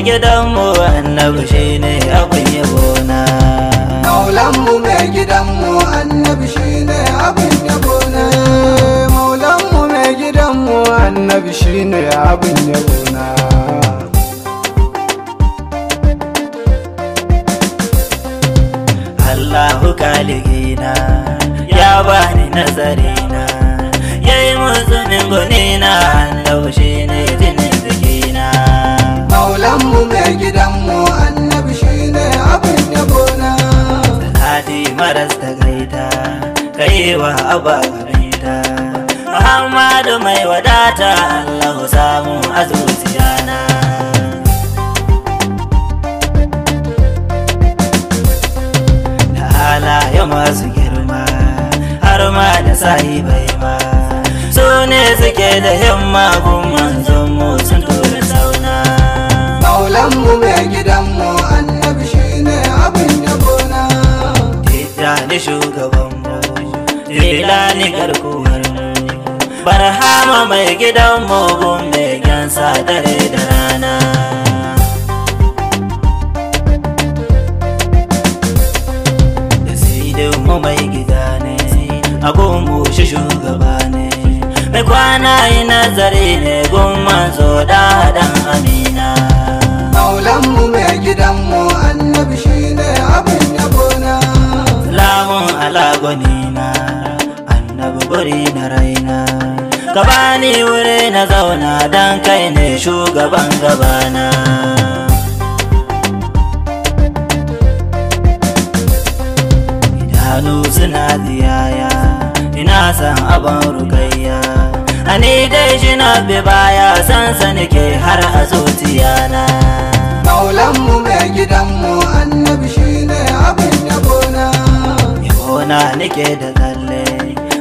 mai gidanmu annabi shine abin yabona. Maulanmu mai gidanmu annabi shine abin yabona. Maulanmu mai gidanmu annabi shine abin yabona. Allahu kaligina ya bani nazarina, yayi muzunin gunina annabi shine jinin zikina. Maulanmu mai gidanmu annabi shine abin yabona. Salati maras ta gaita kai wa abagaita, Muhammadu mai wadata Allahu samu a zuciyana. Da halaye masu girma har ma da sahibai ma, su ne suke da himma gun manzonmu sun tura sauna. Maulanmu mai gidanmu annabi shine abin yabona. Tijjani shugabanmu, Jilani garkuwarmu, Barhama mai gidanmu gun begensa dare da rana. Da sidinmu mai gida ne, a gunmu shi shugaba ne, mai kwana yi nazari ne gun manzo da dan amina. Maulanmu mai gidanmu annabi shine abin yabona. Salamun ala gwanina, annabi guri na raina, ka bani wuri na zauna dan kai ne shugaban gabana. Idanu suna ziyaya, ina san abin rukayya, ani dai shi na bi baya sansani ke har a zuciyana. Maulanmu mai gidanmu annabi shine abin yabona. Yabona nake da tsalle,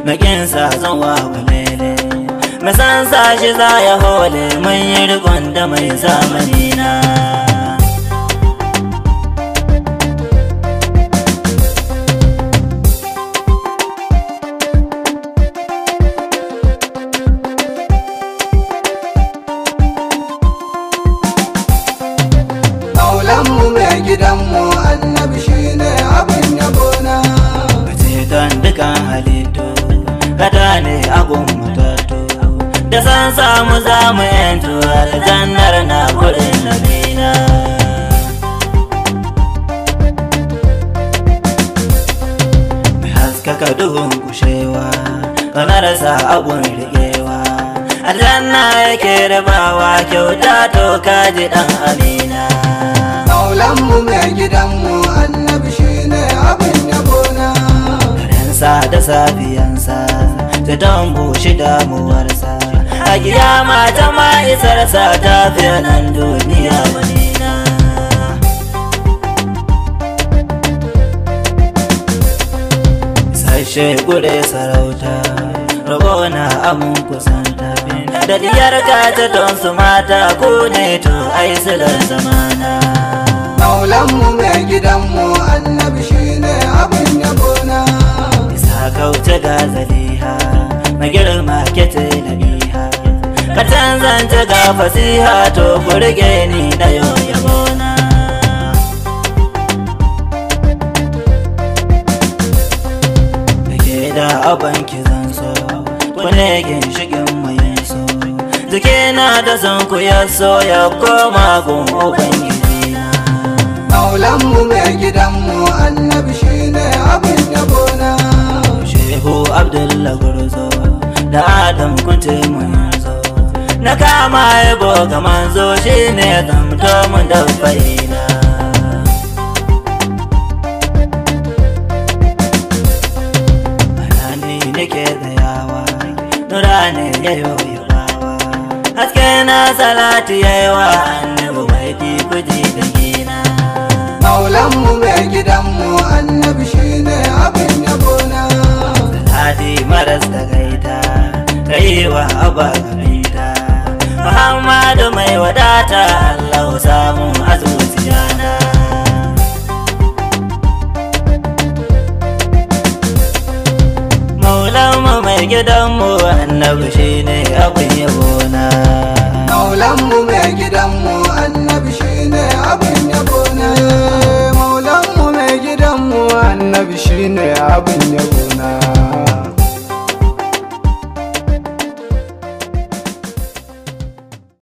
makinsa zan wawalele, masan sa shi za ya hole, mun yi rikon da mai zamani na. Maulanmu mai gidanmu annabi shine abin yabona. Ceton dukan halittu, kada ne agun matattu, da san samu za mu yanto aljannar na gurin nabina. Mai haskaka duhun kushewa, kanarsa abun rigewa, aljanna yake rabawa kyauta to kaji dan amina. Maulanmu mai gidanmu annabi shine abin yabona. Karensa da safiyansa ta dambu shi damuwarsa, a kiyama ta ma'isarsa ta fi nan duniya manina. Sashe gure sarauta, rabona amun kusanta, da diyar ta don su mata ku ne to ai silar zamana. Maulanmu mai gidanmu annabi shine abin yabona. Isa kauce ga zaliha, magirma kete da biha, ka canzanta ga fasiha to kurge ni da yabona. Da ke da abanki zan so, kune ginshikin mayan so, jikina da son ku ya so ya koma gun ubangiji na. Maulanmu mai gidanmu annabi shine abin yabona. Shehu Abdullah Gurzo da Adam kunce mun zo, na kama yabo ga manzo shine zamto mun da faina. Anani nake tsayawa, nura ne yayo yabawa, haske na salati yayiwa annabi mai kuji da gina. Maulanmu mai gidanmu annabi shine abin yabona. Salati maras da gaita kai wa abagaita, Muhammadu mai wadata Allah samu a zuciyana. Maulanmu mai gidanmu annabi shine abin yabona. Maulanmu mai gidanmu annabi shine annabi shine abin yabona